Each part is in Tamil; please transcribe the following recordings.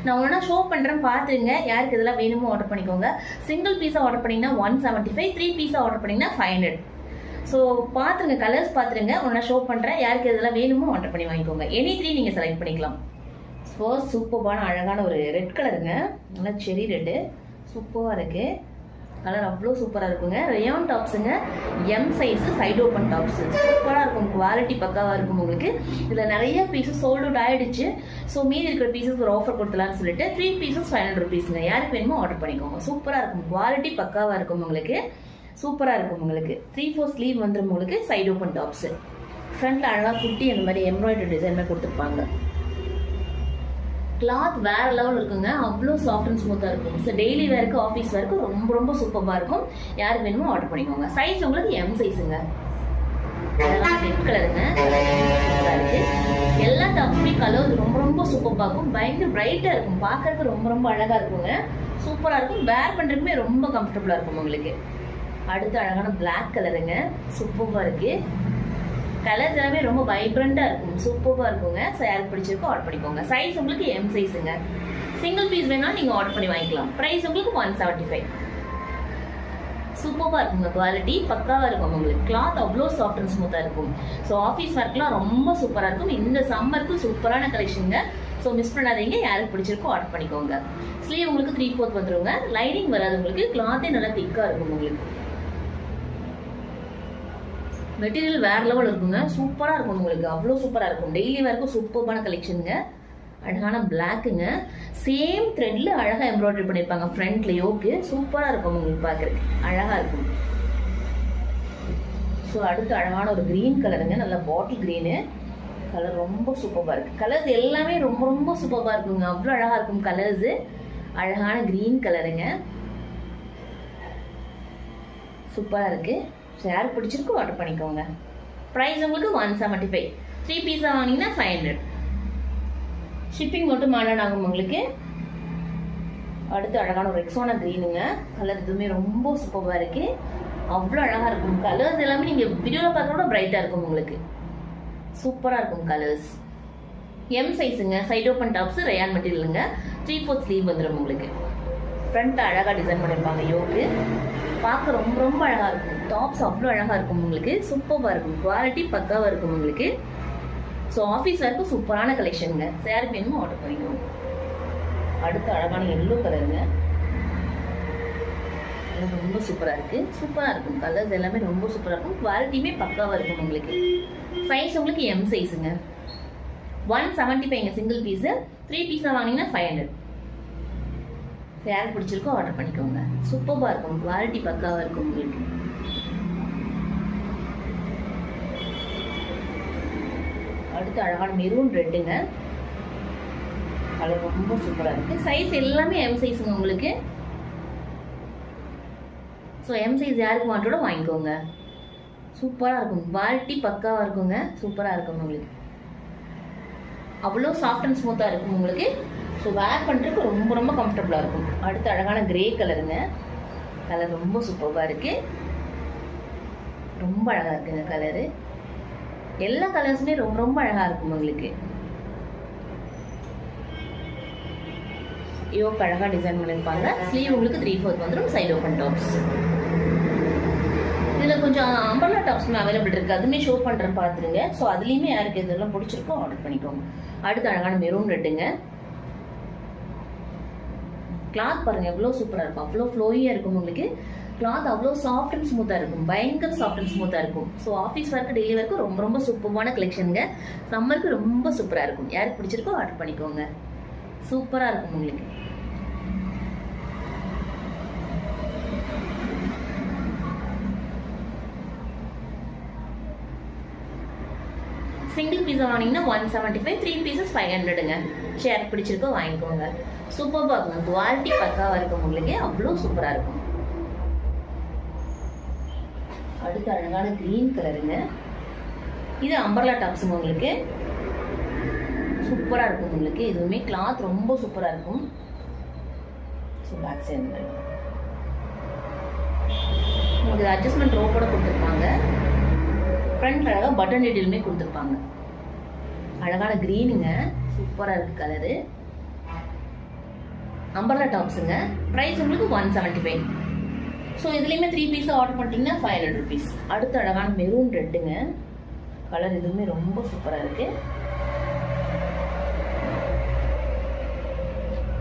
நான் ஒன்றா ஷோ பண்ணுறேன், பார்த்துங்க. யாருக்கு இதெல்லாம் வேணுமோ ஆர்டர் பண்ணிக்கோங்க. சிங்கிள் பீஸாக ஆர்டர் பண்ணிங்கன்னா 175, 3 பீஸாக ஆர்டர் பண்ணிங்கன்னா 500. ஸோ பார்த்துருங்க, கலர்ஸ் பார்த்துருங்க. ஒன்றா ஷோ பண்ணுறேன். யாருக்கு இதெல்லாம் வேணுமோ ஆர்டர் பண்ணி வாங்கிக்கோங்க. எனி 3 நீங்கள் செலக்ட் பண்ணிக்கலாம். ஃபர்ஸ்ட் சூப்பரான அழகான ஒரு ரெட் கலருங்க, நல்லா செரி ரெட்டு, சூப்பராக இருக்குது. கலர் அவ்வளோ சூப்பராக இருக்குங்க. ரயான் டாப்ஸுங்க, M size, side open tops, சூப்பராக இருக்கும். குவாலிட்டி பக்காவாக இருக்கும் உங்களுக்கு. இதில் நிறைய பீஸஸ் சோல்ட் அவுட் ஆகிடுச்சு. ஸோ மீதி இருக்கிற பீஸஸ் ஒரு ஆஃபர் கொடுத்தலான்னு சொல்லிட்டு 3 பீசஸ் 500 rupeesங்க. யாருக்கு வேணுமோ ஆர்டர் பண்ணிக்கோங்க. சூப்பராக இருக்கும், குவாலிட்டி பக்காவாக இருக்கும் உங்களுக்கு. சூப்பராக இருக்கும் உங்களுக்கு. 3/4 ஸ்லீவ் வந்துடும் உங்களுக்கு. சைட் ஓப்பன் டாப்ஸு, ஃப்ரண்ட்டில் அழகாக குட்டி அந்த மாதிரி எம்ப்ராய்டரி டிசைன் கொடுத்துருப்பாங்க. கிளாத் வேற லெவல் இருக்குங்க, அவ்வளோ சாஃப்ட் அண்ட் ஸ்மூத்தாக இருக்கும். ஸோ டெய்லி வேருக்கு, ஆஃபீஸ் வேருக்கு ரொம்ப ரொம்ப சூப்பராக இருக்கும். யாருக்கு வேணுமோ ஆர்டர் பண்ணிக்கோங்க. சைஸ் உங்களுக்கு எம் சைஸுங்க. ரெட் கலருங்க, சூப்பராக இருக்கு. எல்லா டாப்ஸுமே கலர் ரொம்ப ரொம்ப சூப்பராக இருக்கும். பயங்கர பிரைட்டாக இருக்கும், பார்க்கறதுக்கு ரொம்ப ரொம்ப அழகாக இருக்குங்க. சூப்பராக இருக்கும். வேர் பண்ணுறதுக்குமே ரொம்ப கம்ஃபர்டபுளாக இருக்கும் உங்களுக்கு. அடுத்து அழகான பிளாக் கலருங்க, சூப்பராக இருக்கு. கலர்ஸ் எல்லாமே ரொம்ப வைப்ரண்டாக இருக்கும், சூப்பராக இருக்குங்க. ஸோ யாருக்கு பிடிச்சிருக்கோ ஆர்டர் பண்ணிக்கோங்க. சைஸ் உங்களுக்கு எம் சைஸுங்க. சிங்கிள் பீஸ் வேணாலும் நீங்கள் ஆர்டர் பண்ணி வாங்கிக்கலாம். ப்ரைஸ் உங்களுக்கு 175. சூப்பராக இருக்குங்க, குவாலிட்டி பக்காவாக இருக்கும் உங்களுக்கு. கிளாத் அவ்வளோ சாஃப்ட் அண்ட் ஸ்மூத்தாக இருக்கும். ஸோ ஆஃபீஸ் ஒர்க்லாம் ரொம்ப சூப்பராக இருக்கும். இந்த சம்மருக்கு சூப்பரான கலெக்ஷனுங்க. ஸோ மிஸ் பண்ணாதீங்க. யாருக்கு பிடிச்சிருக்கோ ஆர்டர் பண்ணிக்கோங்க. ஸ்லீவ் உங்களுக்கு 3/4 வந்துருங்க. லைனிங் வராது உங்களுக்கு. கிளாத்தே நல்லா திக்காக இருக்கும் உங்களுக்கு. மெட்டீரியல் வேற லெவல் இருக்குங்க, சூப்பராக இருக்கும் உங்களுக்கு. அவ்வளோ சூப்பராக இருக்கும். டெய்லி வேர்க்கும் சூப்பரான கலெக்ஷனுங்க. அழகான பிளாக்குங்க, சேம் த்ரெட்ல அழகாக எம்ப்ராய்டரி பண்ணியிருப்பாங்க ஃப்ரண்ட்ல யோக்கு. சூப்பராக இருக்கும் உங்களுக்கு, பார்க்குறதுக்கு அழகாக இருக்கும். ஸோ அடுத்து அழகான ஒரு க்ரீன் கலருங்க, நல்ல பாட்டில் க்ரீனு கலர், ரொம்ப சூப்பராக இருக்குது. கலர்ஸ் எல்லாமே ரொம்ப ரொம்ப சூப்பராக இருக்குங்க, அவ்வளோ அழகாக இருக்கும் கலர்ஸு. அழகான க்ரீன் கலருங்க, சூப்பராக இருக்குது. ஸோ யாருக்கு பிடிச்சிருக்கோ ஆர்டர் பண்ணிக்கோங்க. ப்ரைஸ் உங்களுக்கு 175. 3 பீஸாக வாங்கினீங்கன்னா 500. ஷிப்பிங் மட்டும் ஆட் ஆகும் உங்களுக்கு. அடுத்து அழகான ஒரு ரெக்ஸோனா க்ரீனுங்க, கலர் இதுவுமே ரொம்ப சூப்பராக இருக்குது. அவ்வளோ அழகாக இருக்கும். கலர்ஸ் எல்லாமே நீங்கள் வீடியோவில் பார்க்கறோட பிரைட்டாக இருக்கும் உங்களுக்கு. சூப்பராக இருக்கும் கலர்ஸ். எம் சைஸுங்க. சைட் ஓப்பன் டாப்ஸு, ரயான் மெட்டீரியலுங்க. 3/4 ஸ்லீவ் வந்துடும் உங்களுக்கு. ஃப்ரண்ட் அழகாக டிசைன் பண்ணியிருப்பாங்க யோக்கு. பார்க்க ரொம்ப ரொம்ப அழகாக இருக்கும். டாப்ஸ் அவ்வளோ அழகாக இருக்கும் உங்களுக்கு. சூப்பராக இருக்கும், குவாலிட்டி பக்காவாக இருக்கும் உங்களுக்கு. ஸோ ஆஃபீஸ் வரைக்கும் சூப்பரான கலெக்ஷனுங்க. யாருக்கு வேணுமோ ஆர்டர் பண்ணிக்கோங்க. அடுத்து அழகான எல்லோ கலருங்க, ரொம்ப சூப்பராக இருக்குது. சூப்பராக இருக்கும். கலர்ஸ் எல்லாமே ரொம்ப சூப்பராக இருக்கும். குவாலிட்டியுமே பக்காவாக இருக்கும் உங்களுக்கு. சைஸ் உங்களுக்கு எம் சைஸுங்க. 175 single piece. 3 பீஸாக வாங்கினீங்கன்னா 500. யாருக்கு பிடிச்சிருக்கோ ஆர்டர் பண்ணிக்கோங்க. சூப்பராக இருக்கும், குவாலிட்டி பக்காவாக இருக்கும் உங்களுக்கு. அடுத்து அழகான மெரூன் ரெட்டுங்க, கலர் ரொம்ப சூப்பராக இருக்குது. சைஸ் எல்லாமே எம் சைஸுங்க உங்களுக்கு. ஸோ எம் சைஸ் யாருக்கு வாண்டோட வாங்கிக்கோங்க. சூப்பராக இருக்கும், குவாலிட்டி பக்காவாக இருக்குங்க. சூப்பராக இருக்கும் உங்களுக்கு. அவ்வளோ சாஃப்ட் அண்ட் ஸ்மூத்தாக இருக்கும் உங்களுக்கு. ஸோ வேர் பண்ணுறதுக்கு ரொம்ப ரொம்ப கம்ஃபர்டபுளாக இருக்கும். அடுத்து அழகான கிரே கலருங்க, கலர் ரொம்ப சூப்பராக இருக்குது. ரொம்ப அழகாக இருக்குங்க கலரு. எல்லா கலர்ஸுமே ரொம்ப ரொம்ப அழகாக இருக்கும் உங்களுக்கு. யோக் அழகாக டிசைன் பண்ணியிருப்பாங்க. ஸ்லீவ் உங்களுக்கு 3/4 வந்துடும். Side open tops. இதில் கொஞ்சம் அம்பர்லா டாப்ஸுமே அவைலபிள் இருக்குது, அதுவுமே ஷோ பண்ணுறேன் பார்த்துருங்க. ஸோ அதுலேயுமே யாருக்கு இதெல்லாம் பிடிச்சிருக்கோ ஆர்டர் பண்ணிக்கோங்க. அடுத்து அழகான மெரூன் ரெட்டுங்க. கிளாத் பாருங்கள் எவ்வளோ சூப்பராக இருக்கும், அவ்வளோ ஃப்ளோயியாக இருக்கும் உங்களுக்கு. கிளாத் அவ்வளோ சாஃப்ட் அண்ட் ஸ்மூத்தாக இருக்கும், பயங்கர சாஃப்ட் அண்ட் ஸ்மூத்தாக இருக்கும். So office work, daily work ரொம்ப ரொம்ப சூப்பரான கலெக்ஷனுங்க. சம்மருக்கு ரொம்ப சூப்பராக இருக்கும். யாருக்கு பிடிச்சிருக்கோ ஆர்டர் பண்ணிக்கோங்க. சூப்பராக இருக்கும் உங்களுக்கு. சிங்கிள் பீஸா வாங்கினீங்கன்னா 175, 3 பீசஸ் 500ங்க. ஷேர் பிடிச்சிருக்கோ வாங்கிக்கோங்க. சூப்பராக இருக்கும், குவாலிட்டி பக்காவாக இருக்கும் உங்களுக்கு. அவ்வளோ சூப்பராக இருக்கும். அடுத்து அழகான கிரீன் கலருங்க, இது அம்பர்லா டாப்ஸுங்க உங்களுக்கு. சூப்பராக இருக்கும் உங்களுக்கு. இதுவுமே கிளாத் ரொம்ப சூப்பராக இருக்கும். ஸோ பேக் சைடு உங்களுக்கு அட்ஜஸ்ட்மெண்ட் ரோப்போட கொடுத்துருப்பாங்க. ஃப்ரண்ட் அழகாக பட்டன் டீட்டெயிலுமே கொடுத்துருப்பாங்க. அழகான க்ரீனுங்க, சூப்பராக இருக்குது கலரு. அம்பர்லா டாப்ஸுங்க. ப்ரைஸ் உங்களுக்கு 175. ஸோ இதுலேயுமே 3 பீஸாக ஆர்டர் பண்ணிட்டீங்கன்னா 500 rupees. அடுத்த அழகான மெரூன் ரெட்டுங்க. கலர் இதுவுமே ரொம்ப சூப்பராக இருக்குது.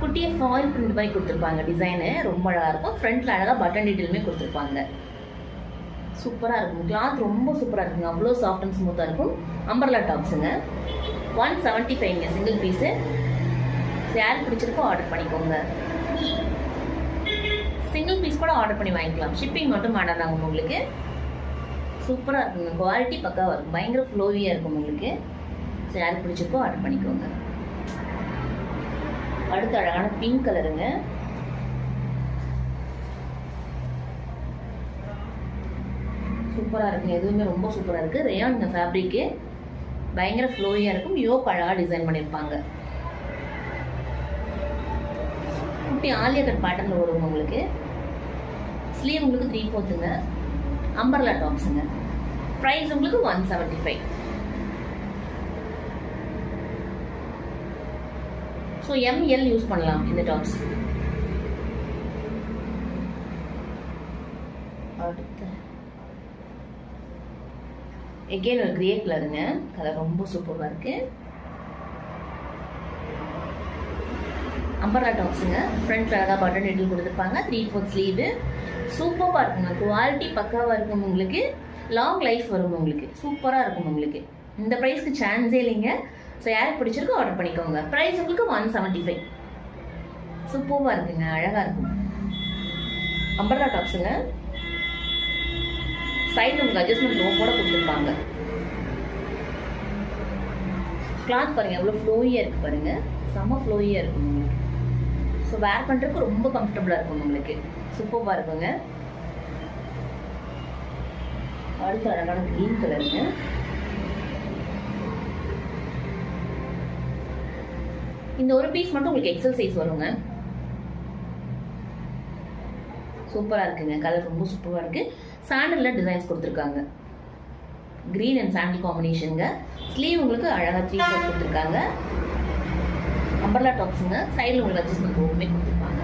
குட்டியை ஃபாயில் பிரிண்ட் மாதிரி கொடுத்துருப்பாங்க. டிசைனு ரொம்ப அழகாக இருக்கும். ஃப்ரண்ட்டில் அழகாக பட்டன் டீட்டெயிலுமே கொடுத்துருப்பாங்க. சூப்பராக இருக்கும். கிளாத் ரொம்ப சூப்பராக இருக்குங்க. அவ்வளோ சாஃப்ட் அண்ட் ஸ்மூத்தாக இருக்கும். அம்பர்லா டாப்ஸுங்க. 175 சிங்கிள் பீஸு. யாருக்கு பிடிச்சிருக்கோ ஆர்டர் பண்ணிக்கோங்க. சிங்கிள் பீஸ் கூட ஆர்டர் பண்ணி வாங்கிக்கலாம். ஷிப்பிங் மட்டும் வேண்டாம் உங்களுக்கு. சூப்பராக இருக்குங்க. குவாலிட்டி பக்காவாக இருக்கும். பயங்கர ஃப்ளோவியாக இருக்கும் உங்களுக்கு. ஸோ யாருக்கு பிடிச்சிருக்கோ ஆர்டர் பண்ணிக்கோங்க. அடுத்த அழகான பிங்க் கலருங்க. சூப்பராக இருக்குங்க. எதுவுமே ரொம்ப சூப்பராக இருக்குது. ரேயான் இந்த ஃபேப்ரிக்கு பயங்கர ஃப்ளோவியாக இருக்கும். யோக் அழகாக டிசைன் பண்ணியிருப்பாங்க. குட்டி ஆலியா கட் பேட்டர்னில் வரும் உங்களுக்கு. ஸ்லீவ் உங்களுக்கு 3/4ங்க. அம்பர்லா டாப்ஸுங்க. ப்ரைஸ் உங்களுக்கு 175. ஸோ ML யூஸ் பண்ணலாம் இந்த டாப்ஸ். அடுத்து எகெயின் ஒரு கிரே கலருங்க. கலர் ரொம்ப சூப்பராக இருக்கு. அம்பர்லா டாப்ஸுங்க. ஃப்ரண்ட்ல அழகாக பட்டன் டீட்டெயில் கொடுத்துருப்பாங்க. 3/4 ஸ்லீவு. சூப்பராக இருக்குங்க. குவாலிட்டி பக்காவாக இருக்கும் உங்களுக்கு. லாங் லைஃப் வரும் உங்களுக்கு. சூப்பராக இருக்கும் உங்களுக்கு. இந்த ப்ரைஸ்க்கு சான்ஸே இல்லைங்க. ஸோ யாருக்கு பிடிச்சிருக்கோ ஆர்டர் பண்ணிக்கோங்க. ப்ரைஸ் உங்களுக்கு 175. சூப்பராக இருக்குங்க. அழகாக இருக்கும். அம்பர்லா டாப்ஸுங்க. சைடில் உங்களுக்கு அட்ஜஸ்ட்மெண்ட் ரோப்போட கொடுத்துருப்பாங்க. கிளாத் பாருங்கள் எவ்வளோ ஃப்ளோயியாக இருக்குது பாருங்கள். செம்ம ஃப்ளோயியாக இருக்கும் உங்களுக்கு. ஸோ வேர் பண்ணுறதுக்கு ரொம்ப கம்ஃபர்டபுளாக இருக்கும் உங்களுக்கு. சூப்பராக இருக்குங்க. அடுத்த அழகான க்ரீன் கலருங்க. இந்த ஒரு பீஸ் மட்டும் உங்களுக்கு எக்ஸல் சைஸ் வருங்க. சூப்பராக இருக்குங்க. கலர் ரொம்ப சூப்பராக இருக்குது. சாண்டலில் டிசைன்ஸ் கொடுத்துருக்காங்க. க்ரீன் அண்ட் சாண்டில் காம்பினேஷனுங்க. ஸ்லீவ் உங்களுக்கு அழகாக 3/4 கொடுத்துருக்காங்க. அம்பர்லா டாப்ஸுங்க. சைடில் உங்களுக்கு அட்ஜஸ்ட்மெண்ட் ரூமே கொடுத்துருப்பாங்க.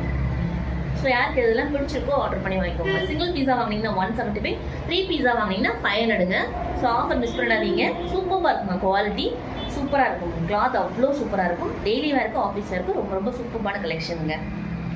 ஸோ யாருக்கு இதெல்லாம் பிடிச்சிருக்கோ ஆர்டர் பண்ணி வாங்கிக்கோங்க. சிங்கிள் பீஸா வாங்கினீங்கன்னா 175. 3 பீஸா வாங்கினீங்கன்னா 500ங்க. ஸோ ஆஃபர் மிஸ் பண்ணாதீங்க. சூப்பராக இருக்குங்க. குவாலிட்டி சூப்பராக இருக்கும். கிளாத் அவ்வளோ சூப்பராக இருக்கும். டெய்லி வேருக்கு ஆஃபீஸ் வேருக்கு ரொம்ப ரொம்ப சூப்பரான கலெக்ஷனுங்க.